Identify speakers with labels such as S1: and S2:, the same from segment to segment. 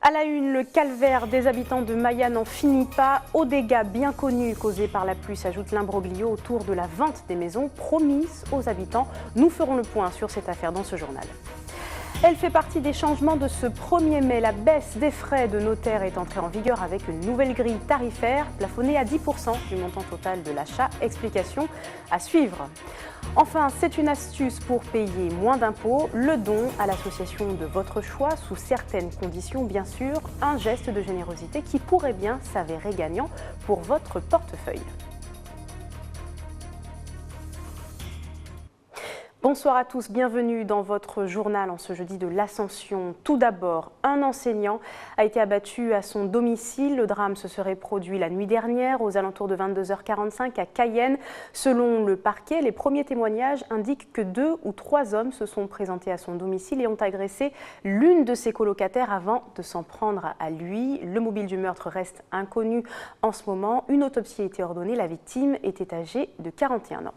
S1: À la une, le calvaire des habitants de Maya n'en finit pas. Aux dégâts bien connus causés par la pluie s'ajoute l'imbroglio autour de la vente des maisons promises aux habitants. Nous ferons le point sur cette affaire dans ce journal. Elle fait partie des changements de ce 1er mai. La baisse des frais de notaire est entrée en vigueur avec une nouvelle grille tarifaire plafonnée à 10% du montant total de l'achat. Explication à suivre. Enfin, c'est une astuce pour payer moins d'impôts, le don à l'association de votre choix, sous certaines conditions bien sûr, un geste de générosité qui pourrait bien s'avérer gagnant pour votre portefeuille. Bonsoir à tous, bienvenue dans votre journal en ce jeudi de l'Ascension. Tout d'abord, un enseignant a été abattu à son domicile. Le drame se serait produit la nuit dernière aux alentours de 22h45 à Cayenne. Selon le parquet, les premiers témoignages indiquent que 2 ou 3 hommes se sont présentés à son domicile et ont agressé l'une de ses colocataires avant de s'en prendre à lui. Le mobile du meurtre reste inconnu en ce moment. Une autopsie a été ordonnée. La victime était âgée de 41 ans.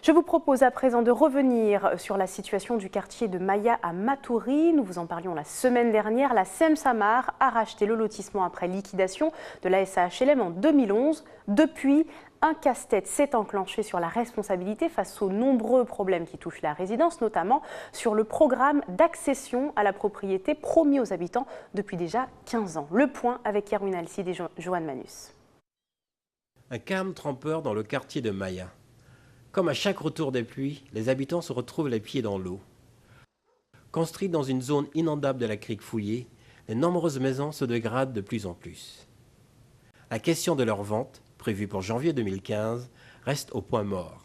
S1: Je vous propose à présent de revenir sur la situation du quartier de Maya à Matoury. Nous vous en parlions la semaine dernière. La SEM-Samar a racheté le lotissement après liquidation de la SAHLM en 2011. Depuis, un casse-tête s'est enclenché sur la responsabilité face aux nombreux problèmes qui touchent la résidence, notamment sur le programme d'accession à la propriété promis aux habitants depuis déjà 15 ans. Le point avec Yerwin Alcide et Joanne Manus.
S2: Un calme trempeur dans le quartier de Maya. Comme à chaque retour des pluies, les habitants se retrouvent les pieds dans l'eau. Construites dans une zone inondable de la crique fouillée, les nombreuses maisons se dégradent de plus en plus. La question de leur vente, prévue pour janvier 2015, reste au point mort.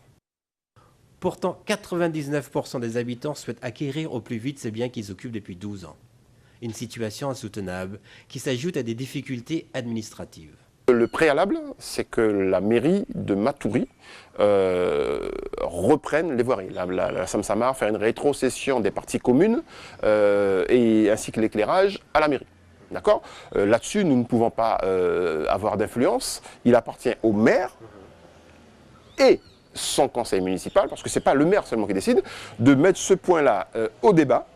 S2: Pourtant, 99% des habitants souhaitent acquérir au plus vite ces biens qu'ils occupent depuis 12 ans. Une situation insoutenable qui s'ajoute à des difficultés administratives.
S3: Le préalable, c'est que la mairie de Matoury reprenne les voiries. La SEM-Samar fait une rétrocession des parties communes ainsi que l'éclairage à la mairie. D'accord ? Là-dessus, nous ne pouvons pas avoir d'influence. Il appartient au maire et son conseil municipal, parce que ce n'est pas le maire seulement qui décide, de mettre ce point-là au débat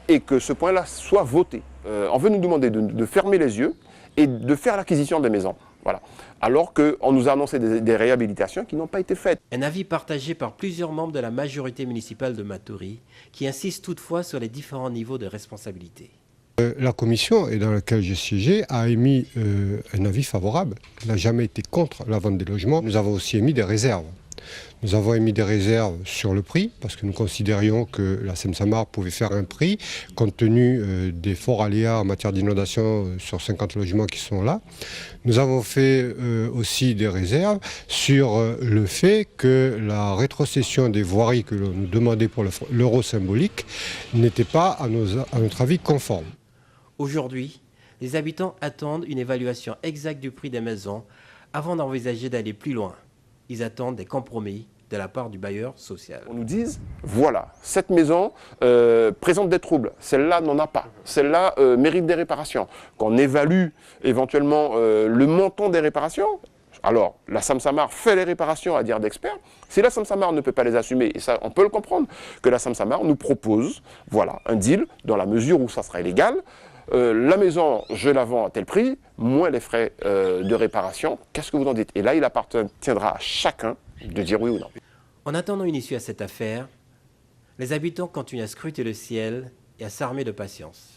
S3: et que ce point-là soit voté. On veut nous demander de fermer les yeux et de faire l'acquisition des maisons. Voilà. Alors qu'on nous a annoncé des réhabilitations qui n'ont pas été faites.
S2: Un avis partagé par plusieurs membres de la majorité municipale de Matoury, qui insistent toutefois sur les différents niveaux de responsabilité.
S4: La commission, et dans laquelle j'ai siégé, a émis un avis favorable. Elle n'a jamais été contre la vente des logements. Nous avons aussi émis des réserves. Nous avons émis des réserves sur le prix, parce que nous considérions que la SEM-Samar pouvait faire un prix, compte tenu des forts aléas en matière d'inondation sur 50 logements qui sont là. Nous avons fait aussi des réserves sur le fait que la rétrocession des voiries que l'on nous demandait pour l'euro symbolique n'était pas, à notre avis, conforme.
S2: Aujourd'hui, les habitants attendent une évaluation exacte du prix des maisons avant d'envisager d'aller plus loin. Ils attendent des compromis de la part du bailleur social.
S3: On nous dise, voilà, cette maison présente des troubles, celle-là n'en a pas, celle-là mérite des réparations. Qu'on évalue éventuellement le montant des réparations. Alors, la SEM-Samar fait les réparations à dire d'experts. Si la SEM-Samar ne peut pas les assumer, et ça on peut le comprendre, que la SEM-Samar nous propose, voilà, un deal dans la mesure où ça sera illégal. La maison, je la vends à tel prix, moins les frais de réparation. Qu'est-ce que vous en dites? Et là, il appartiendra à chacun de dire oui ou non.
S2: En attendant une issue à cette affaire, les habitants continuent à scruter le ciel et à s'armer de patience.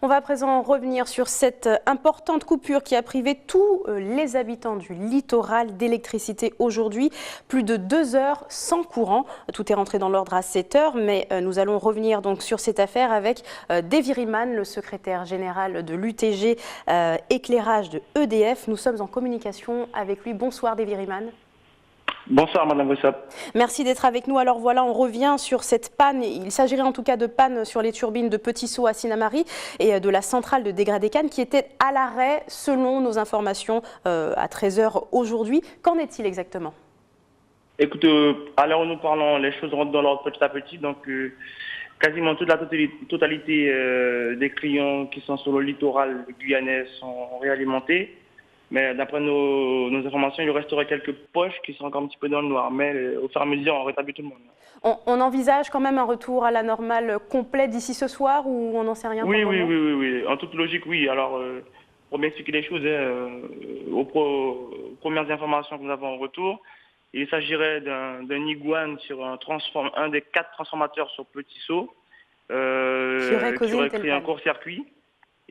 S1: On va à présent revenir sur cette importante coupure qui a privé tous les habitants du littoral d'électricité aujourd'hui. Plus de 2 heures sans courant. Tout est rentré dans l'ordre à 7 heures, mais nous allons revenir donc sur cette affaire avec Davy Riemann, le secrétaire général de l'UTG éclairage de EDF. Nous sommes en communication avec lui. Bonsoir Davy Riemann.
S5: Bonsoir Madame Wessop.
S1: Merci d'être avec nous. Alors voilà, on revient sur cette panne. Il s'agirait en tout cas de panne sur les turbines de Petit Saut à Sinnamary et de la centrale de Degradé Cannes qui était à l'arrêt selon nos informations à 13 h aujourd'hui. Qu'en est-il exactement?
S5: Écoute, à l'heure où nous parlons, les choses rentrent dans l'ordre petit à petit. Donc quasiment toute la totalité des clients qui sont sur le littoral guyanais sont réalimentés. Mais d'après nos informations, il resterait quelques poches qui sont encore un petit peu dans le noir. Mais au fur et à mesure, on rétablit tout le monde.
S1: On envisage quand même un retour à la normale complet d'ici ce soir ou on n'en sait rien pour le moment?
S5: Oui. En toute logique, oui. Alors, pour bien expliquer les choses, aux premières informations que nous avons en retour, il s'agirait d'un iguane sur un des 4 transformateurs sur Petit Saut qui aurait créé un court-circuit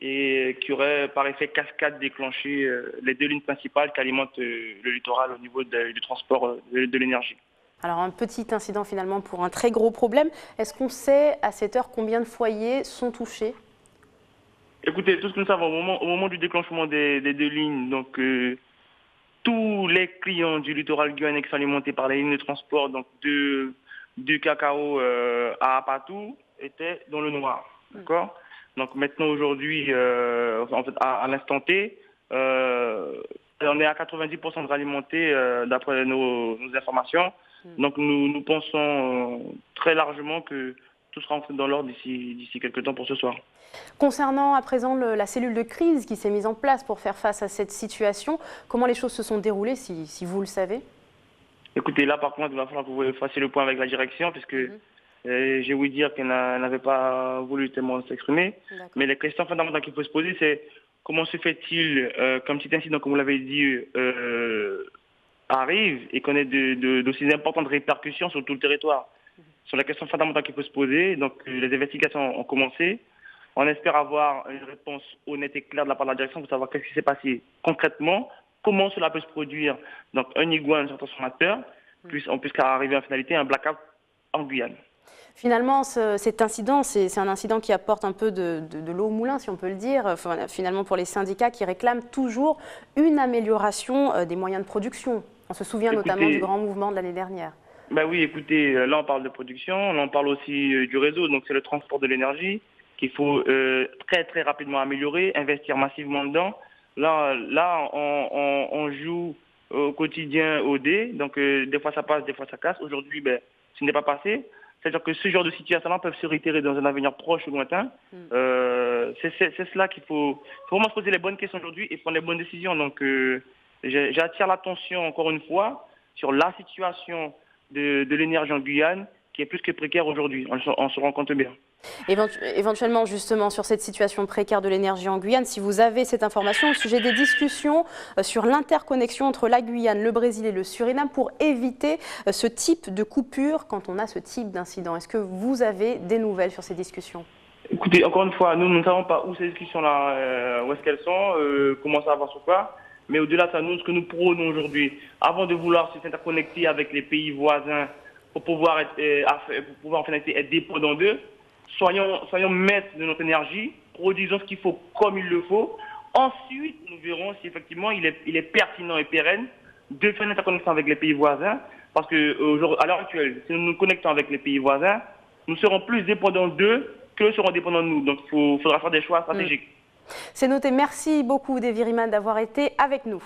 S5: et qui aurait par effet cascade déclenché les 2 lignes principales qui alimentent le littoral au niveau du transport de l'énergie.
S1: Alors un petit incident finalement pour un très gros problème. Est-ce qu'on sait à cette heure combien de foyers sont touchés?
S5: Écoutez, tout ce que nous savons au moment du déclenchement des 2 lignes, donc tous les clients du littoral guyanais qui sont alimentés par les lignes de transport, donc du cacao à Apatou, étaient dans le noir. D'accord? Donc maintenant, aujourd'hui, en fait, à l'instant T, on est à 90% de ralimenté d'après nos informations. Donc nous pensons très largement que tout sera entré dans l'ordre d'ici quelques temps pour ce soir.
S1: Concernant à présent la cellule de crise qui s'est mise en place pour faire face à cette situation, comment les choses se sont déroulées si vous le savez?
S5: Écoutez, là par contre, il va falloir que vous fassiez le point avec la direction puisque j'ai ouï dire qu'elle n'avait pas voulu tellement s'exprimer. Mais les questions fondamentales qu'il faut se poser, c'est comment se fait-il qu'un petit incident, comme vous l'avez dit, arrive et qu'on ait d'aussi importantes répercussions sur tout le territoire. Sur la question fondamentale qu'il faut se poser, donc les investigations ont commencé. On espère avoir une réponse honnête et claire de la part de la direction pour savoir qu'est-ce qui s'est passé concrètement, comment cela peut se produire. Donc un iguane sur un transformateur, puisqu'à arriver en finalité un blackout en Guyane.
S1: Finalement, cet incident, c'est un incident qui apporte un peu de l'eau au moulin, si on peut le dire, finalement pour les syndicats qui réclament toujours une amélioration des moyens de production. On se souvient notamment du grand mouvement de l'année dernière.
S5: Ben oui, écoutez, là on parle de production, là on parle aussi du réseau, donc c'est le transport de l'énergie qu'il faut très très rapidement améliorer, investir massivement dedans. Là on joue au quotidien au dé, donc des fois ça passe, des fois ça casse. Aujourd'hui, ce n'est pas passé. C'est-à-dire que ce genre de situation-là peuvent se réitérer dans un avenir proche ou lointain. C'est cela qu'il faut vraiment se poser les bonnes questions aujourd'hui et prendre les bonnes décisions. Donc j'attire l'attention encore une fois sur la situation de l'énergie en Guyane qui est plus que précaire aujourd'hui. On se rend compte bien.
S1: Éventuellement, justement, sur cette situation précaire de l'énergie en Guyane, si vous avez cette information au sujet des discussions sur l'interconnexion entre la Guyane, le Brésil et le Suriname pour éviter ce type de coupure quand on a ce type d'incident. Est-ce que vous avez des nouvelles sur ces discussions?
S5: Écoutez, encore une fois, nous ne savons pas où ces discussions-là, où est-ce qu'elles sont, comment ça va sur quoi. Mais au-delà de ça, nous, ce que nous prônons aujourd'hui, avant de vouloir s'interconnecter avec les pays voisins pour pouvoir en finalité être dépendants d'eux, soyons maîtres de notre énergie, produisons ce qu'il faut comme il le faut. Ensuite, nous verrons si effectivement il est pertinent et pérenne de faire une interconnexion avec les pays voisins. Parce qu'à l'heure actuelle, si nous nous connectons avec les pays voisins, nous serons plus dépendants d'eux qu'eux seront dépendants de nous. Donc il faudra faire des choix stratégiques.
S1: C'est noté. Merci beaucoup, Davy Riemann, d'avoir été avec nous.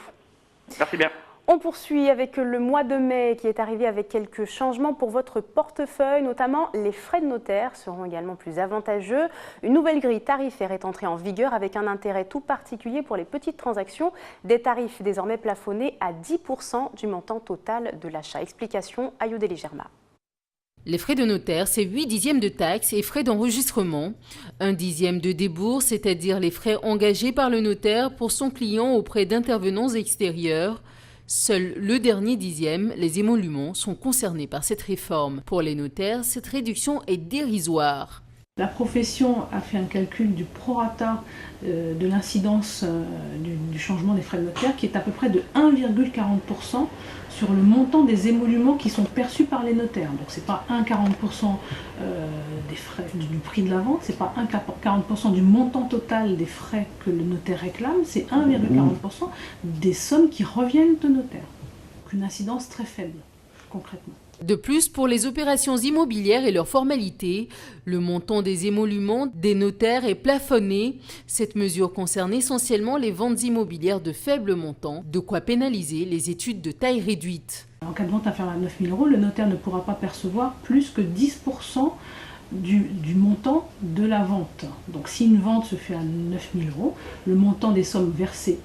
S5: Merci bien.
S1: On poursuit avec le mois de mai qui est arrivé avec quelques changements pour votre portefeuille, notamment les frais de notaire seront également plus avantageux. Une nouvelle grille tarifaire est entrée en vigueur avec un intérêt tout particulier pour les petites transactions. Des tarifs désormais plafonnés à 10% du montant total de l'achat. Explication Ayoudeli Germa.
S6: Les frais de notaire, c'est 8 dixièmes de taxes et frais d'enregistrement. 1 dixième de débourse, c'est-à-dire les frais engagés par le notaire pour son client auprès d'intervenants extérieurs. Seul le dernier dixième, les émoluments, sont concernés par cette réforme. Pour les notaires, cette réduction est dérisoire.
S7: La profession a fait un calcul du prorata de l'incidence du changement des frais de notaire qui est à peu près de 1,40% sur le montant des émoluments qui sont perçus par les notaires. Donc c'est pas 1,40% des frais du prix de la vente, c'est pas 1,40% du montant total des frais que le notaire réclame, c'est 1,40% des sommes qui reviennent au notaire. Donc une incidence très faible, concrètement.
S6: De plus, pour les opérations immobilières et leurs formalités, le montant des émoluments des notaires est plafonné. Cette mesure concerne essentiellement les ventes immobilières de faible montant, de quoi pénaliser les études de taille réduite.
S7: En cas de vente inférieure à 9 000 €, le notaire ne pourra pas percevoir plus que 10% du montant de la vente. Donc si une vente se fait à 9 000 €, le montant des sommes versées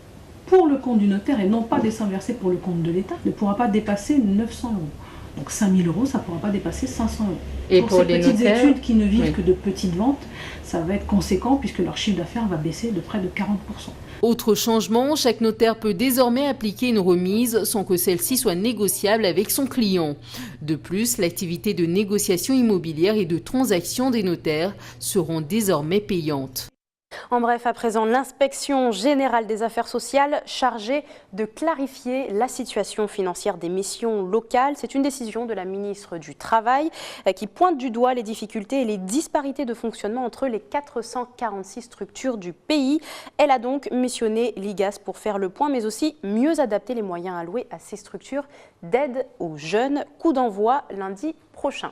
S7: pour le compte du notaire et non pas des sommes versées pour le compte de l'État ne pourra pas dépasser 900 €. Donc 5 000 € ça ne pourra pas dépasser 500 €.
S6: Et
S7: pour ces
S6: les
S7: petites
S6: notaires,
S7: études qui ne vivent
S6: oui,
S7: que de petites ventes, ça va être conséquent puisque leur chiffre d'affaires va baisser de près de 40%.
S6: Autre changement, chaque notaire peut désormais appliquer une remise sans que celle-ci soit négociable avec son client. De plus, l'activité de négociation immobilière et de transaction des notaires seront désormais payantes.
S1: En bref, à présent, l'inspection générale des affaires sociales chargée de clarifier la situation financière des missions locales. C'est une décision de la ministre du Travail qui pointe du doigt les difficultés et les disparités de fonctionnement entre les 446 structures du pays. Elle a donc missionné l'IGAS pour faire le point, mais aussi mieux adapter les moyens alloués à ces structures d'aide aux jeunes. Coup d'envoi lundi prochain.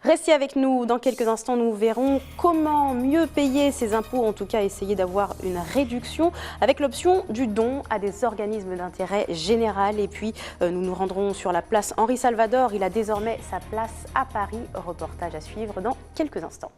S1: Restez avec nous, dans quelques instants nous verrons comment mieux payer ses impôts, en tout cas essayer d'avoir une réduction avec l'option du don à des organismes d'intérêt général. Et puis nous nous rendrons sur la place Henri Salvador, il a désormais sa place à Paris. Reportage à suivre dans quelques instants.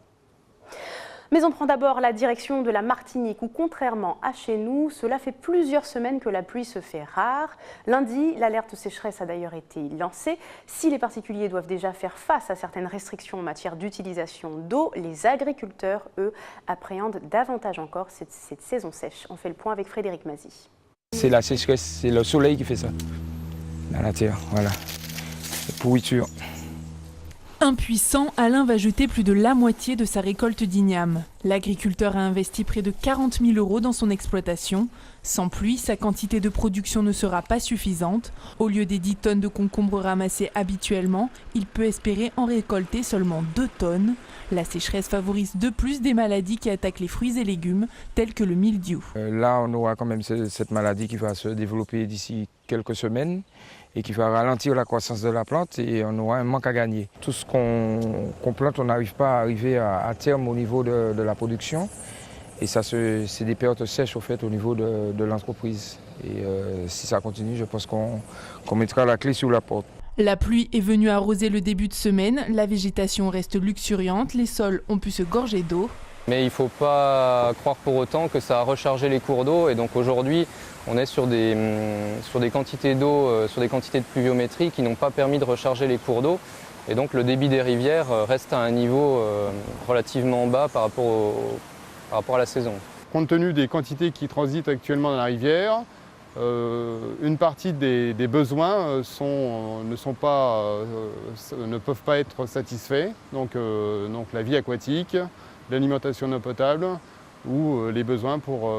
S1: Mais on prend d'abord la direction de la Martinique où, contrairement à chez nous, cela fait plusieurs semaines que la pluie se fait rare. Lundi, l'alerte sécheresse a d'ailleurs été lancée. Si les particuliers doivent déjà faire face à certaines restrictions en matière d'utilisation d'eau, les agriculteurs, eux, appréhendent davantage encore cette saison sèche. On fait le point avec Frédéric Mazy.
S8: C'est la sécheresse, c'est le soleil qui fait ça, dans la terre, voilà, la pourriture.
S9: Impuissant, Alain va jeter plus de la moitié de sa récolte d'igname. L'agriculteur a investi près de 40 000 € dans son exploitation. Sans pluie, sa quantité de production ne sera pas suffisante. Au lieu des 10 tonnes de concombres ramassées habituellement, il peut espérer en récolter seulement 2 tonnes. La sécheresse favorise de plus des maladies qui attaquent les fruits et légumes, tels que le mildiou.
S8: Là, on aura quand même cette maladie qui va se développer d'ici quelques semaines et qui va ralentir la croissance de la plante et on aura un manque à gagner. Tout ce qu'on plante, on n'arrive pas à arriver à terme au niveau de la production. Et ça, c'est des périodes sèches au fait au niveau de l'entreprise. Et si ça continue, je pense qu'on mettra la clé sous la porte.
S9: La pluie est venue arroser le début de semaine, la végétation reste luxuriante, les sols ont pu se gorger d'eau.
S10: Mais il ne faut pas croire pour autant que ça a rechargé les cours d'eau. Et donc aujourd'hui, on est sur des quantités d'eau, sur des quantités de pluviométrie qui n'ont pas permis de recharger les cours d'eau. Et donc le débit des rivières reste à un niveau relativement bas par rapport à la saison.
S11: Compte tenu des quantités qui transitent actuellement dans la rivière, une partie des besoins ne peuvent pas être satisfaits. Donc la vie aquatique, l'alimentation en eau potable ou les besoins pour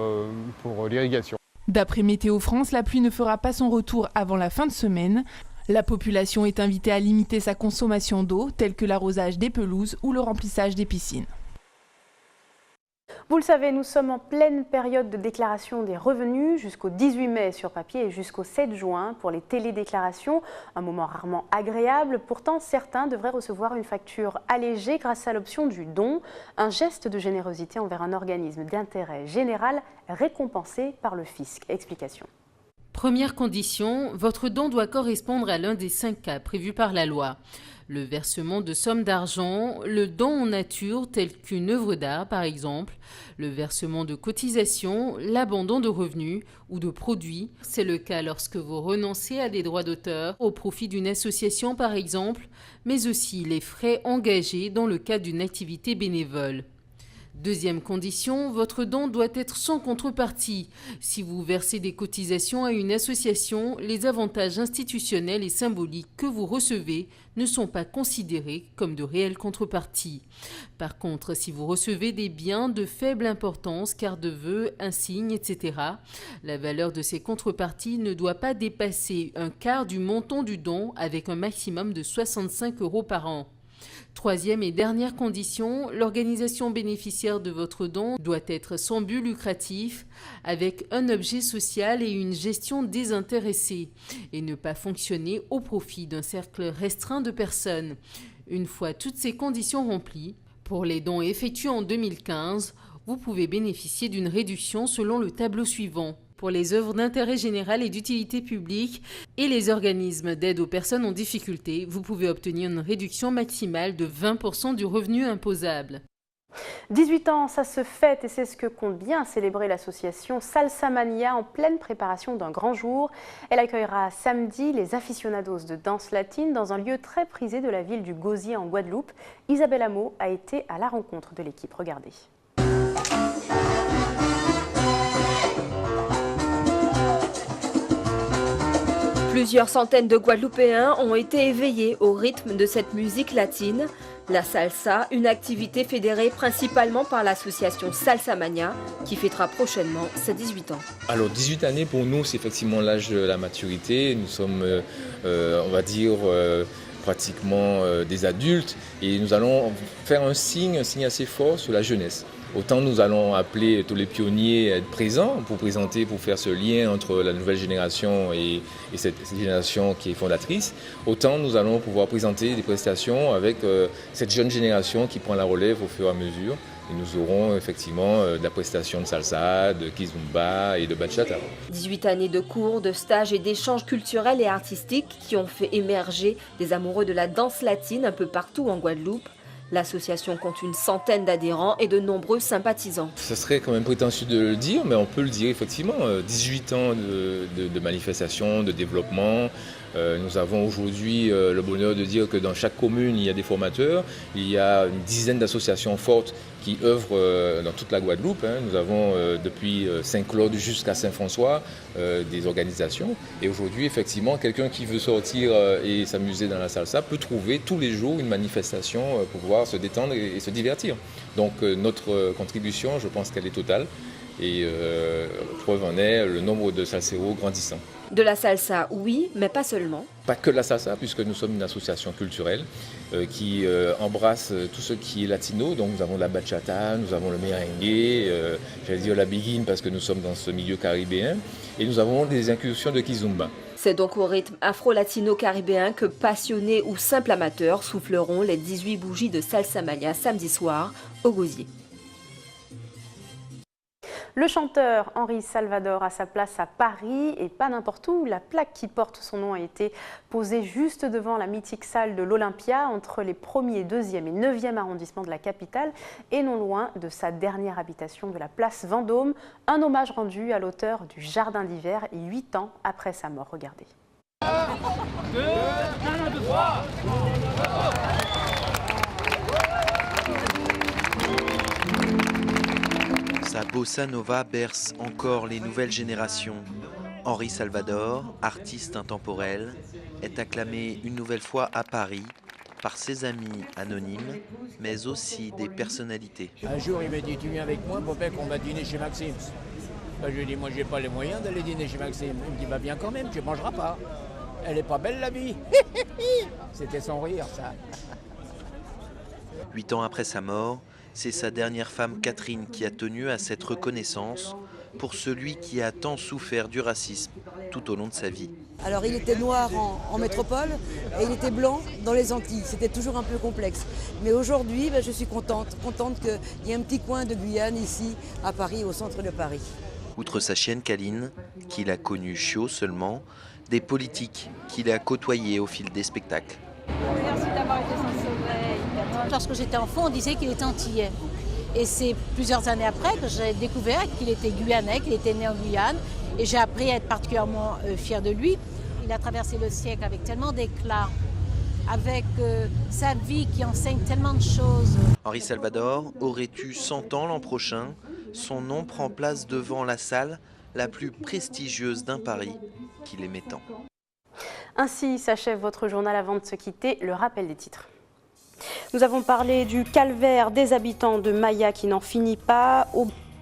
S11: l'irrigation.
S9: D'après Météo France, la pluie ne fera pas son retour avant la fin de semaine. La population est invitée à limiter sa consommation d'eau, telle que l'arrosage des pelouses ou le remplissage des piscines.
S1: Vous le savez, nous sommes en pleine période de déclaration des revenus jusqu'au 18 mai sur papier et jusqu'au 7 juin pour les télédéclarations. Un moment rarement agréable. Pourtant, certains devraient recevoir une facture allégée grâce à l'option du don. Un geste de générosité envers un organisme d'intérêt général récompensé par le fisc. Explication.
S6: Première condition, votre don doit correspondre à l'un des 5 cas prévus par la loi. Le versement de sommes d'argent, le don en nature tel qu'une œuvre d'art par exemple, le versement de cotisations, l'abandon de revenus ou de produits. C'est le cas lorsque vous renoncez à des droits d'auteur au profit d'une association par exemple, mais aussi les frais engagés dans le cadre d'une activité bénévole. Deuxième condition, votre don doit être sans contrepartie. Si vous versez des cotisations à une association, les avantages institutionnels et symboliques que vous recevez ne sont pas considérés comme de réelles contreparties. Par contre, si vous recevez des biens de faible importance, cartes de vœux, insignes, etc., la valeur de ces contreparties ne doit pas dépasser un quart du montant du don avec un maximum de 65 € par an. Troisième et dernière condition, l'organisation bénéficiaire de votre don doit être sans but lucratif, avec un objet social et une gestion désintéressée, et ne pas fonctionner au profit d'un cercle restreint de personnes. Une fois toutes ces conditions remplies, pour les dons effectués en 2015, vous pouvez bénéficier d'une réduction selon le tableau suivant. Pour les œuvres d'intérêt général et d'utilité publique et les organismes d'aide aux personnes en difficulté, vous pouvez obtenir une réduction maximale de 20% du revenu imposable.
S1: 18 ans, ça se fête et c'est ce que compte bien célébrer l'association Salsa Mania en pleine préparation d'un grand jour. Elle accueillera samedi les aficionados de danse latine dans un lieu très prisé de la ville du Gosier en Guadeloupe. Isabelle Hameau a été à la rencontre de l'équipe. Regardez.
S12: Plusieurs centaines de Guadeloupéens ont été éveillés au rythme de cette musique latine. La salsa, une activité fédérée principalement par l'association Salsa Mania, qui fêtera prochainement ses 18 ans.
S13: Alors 18 années pour nous, c'est effectivement l'âge de la maturité. Nous sommes, on va dire, pratiquement des adultes et nous allons faire un signe assez fort sur la jeunesse. Autant nous allons appeler tous les pionniers à être présents pour présenter, pour faire ce lien entre la nouvelle génération et cette génération qui est fondatrice, autant nous allons pouvoir présenter des prestations avec cette jeune génération qui prend la relève au fur et à mesure. Et nous aurons effectivement de la prestation de salsa, de kizomba et de bachata.
S12: 18 années de cours, de stages et d'échanges culturels et artistiques qui ont fait émerger des amoureux de la danse latine un peu partout en Guadeloupe. L'association compte une centaine d'adhérents et de nombreux sympathisants.
S13: Ça serait quand même prétentieux de le dire, mais on peut le dire effectivement. 18 ans de manifestations, de développement. Nous avons aujourd'hui le bonheur de dire que dans chaque commune, il y a des formateurs. Il y a une dizaine d'associations fortes qui œuvrent dans toute la Guadeloupe. Nous avons depuis Saint-Claude jusqu'à Saint-François des organisations. Et aujourd'hui, effectivement, quelqu'un qui veut sortir et s'amuser dans la salsa peut trouver tous les jours une manifestation pour pouvoir se détendre et se divertir. Donc notre contribution, je pense qu'elle est totale. Et preuve en est le nombre de salseros grandissant.
S12: De la salsa, oui, mais pas seulement.
S13: Pas que de la salsa, puisque nous sommes une association culturelle qui embrasse tout ce qui est latino. Donc nous avons la bachata, nous avons le merengue, j'allais dire la biguine parce que nous sommes dans ce milieu caribéen. Et nous avons des incursions de kizomba.
S12: C'est donc au rythme afro-latino-caribéen que passionnés ou simples amateurs souffleront les 18 bougies de Salsa Mania samedi soir au Gosier.
S1: Le chanteur Henri Salvador a sa place à Paris et pas n'importe où. La plaque qui porte son nom a été posée juste devant la mythique salle de l'Olympia, entre les 1er, 2e et 9e arrondissements de la capitale et non loin de sa dernière habitation de la place Vendôme. Un hommage rendu à l'auteur du Jardin d'hiver 8 ans après sa mort. Regardez.
S14: 1, 2, 1, 2, 3.
S15: Sa bossa nova berce encore les nouvelles générations. Henri Salvador, artiste intemporel, est acclamé une nouvelle fois à Paris par ses amis anonymes, mais aussi des personnalités.
S16: Un jour, il m'a dit, tu viens avec moi, Bobek, on va dîner chez Maxime. Ben, je lui ai dit, moi, j'ai pas les moyens d'aller dîner chez Maxime. Il me dit, bah, viens quand même, tu ne mangeras pas. Elle est pas belle, la vie. C'était son rire, ça.
S15: 8 ans après sa mort, c'est sa dernière femme Catherine qui a tenu à cette reconnaissance pour celui qui a tant souffert du racisme tout au long de sa vie.
S17: Alors il était noir en métropole et il était blanc dans les Antilles. C'était toujours un peu complexe. Mais aujourd'hui, je suis contente qu'il y ait un petit coin de Guyane ici à Paris, au centre de Paris.
S15: Outre sa chienne Caline, qu'il a connue chiot seulement, des politiques qu'il a côtoyés au fil des spectacles.
S18: Merci d'avoir été sans sommeil. Lorsque j'étais enfant, on disait qu'il était antillais. Et c'est plusieurs années après que j'ai découvert qu'il était guyanais, qu'il était né en Guyane. Et j'ai appris à être particulièrement fière de lui. Il a traversé le siècle avec tellement d'éclat, avec sa vie qui enseigne tellement de choses.
S15: Henri Salvador aurait eu 100 ans l'an prochain. Son nom prend place devant la salle la plus prestigieuse d'un Paris qu'il aimait tant.
S1: Ainsi s'achève votre journal. Avant de se quitter, le rappel des titres. Nous avons parlé du calvaire des habitants de Maya qui n'en finit pas.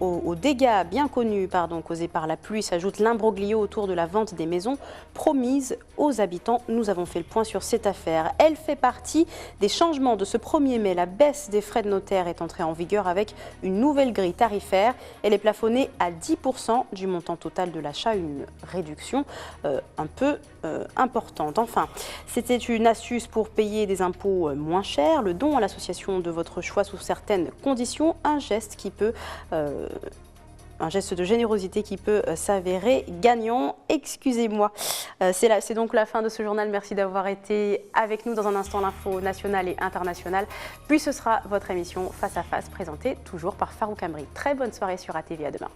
S1: Aux dégâts bien connus causés par la pluie s'ajoute l'imbroglio autour de la vente des maisons promises aux habitants. Nous avons fait le point sur cette affaire. Elle fait partie des changements de ce 1er mai. La baisse des frais de notaire est entrée en vigueur avec une nouvelle grille tarifaire. Elle est plafonnée à 10% du montant total de l'achat, une réduction un peu importante. Enfin, c'était une astuce pour payer des impôts moins chers. Le don à l'association de votre choix sous certaines conditions, un geste qui peut un geste de générosité qui peut s'avérer gagnant. Excusez-moi. C'est donc la fin de ce journal. Merci d'avoir été avec nous. Dans un instant, l'info nationale et internationale. Puis ce sera votre émission Face à Face, présentée toujours par Farouk Amri. Très bonne soirée sur ATV. À demain.